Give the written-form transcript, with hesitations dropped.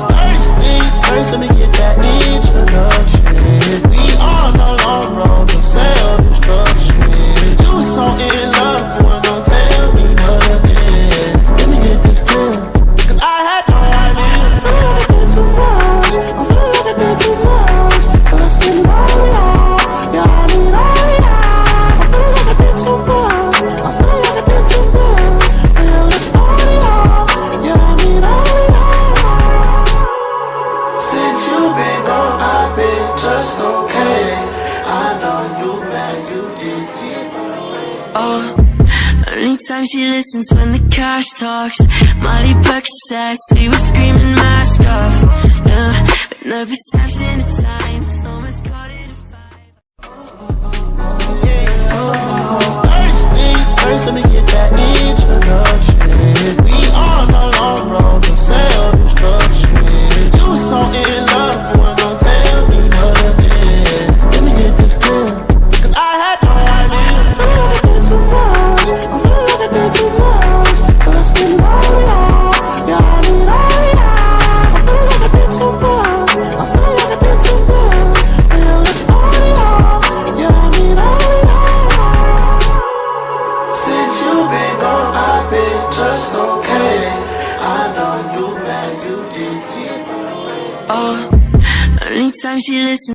First things first, let me get that introduction. We on a long road to self-destruction. You was so in love, you weren't gonna tell me nothing. Let me get this clear, cause I had no idea. I feel like I did too much, I feel like I did too much. But let's get it all on, yeah, I need all y'all. I feel like I did too much, I feel like I did too much. Yeah, let's party on, yeah, I need all y'all. Since you been gone, I've been just okay. I know you mad, you didn't see it. Oh, anytime she listens when the cash talks, money Percocets, we were screaming mask off. Yeah, but no perception of time, so much caught it a fight. First things first, let me get that introduction. We on a long road to self-destruction. You was so in love, you weren't gonna tell me nothing. Let me get this clear, cause I had no idea. I feel like I did too much, I feel like I did too much. But let's get it all on, yeah, I need all y'all. I feel like I did too much, I feel like I did too much. Yeah, let's party on, yeah, I need all y'all. Since you been gone, I've been just okay. I know you mad, you didn't see it. Oh, anytime she listens.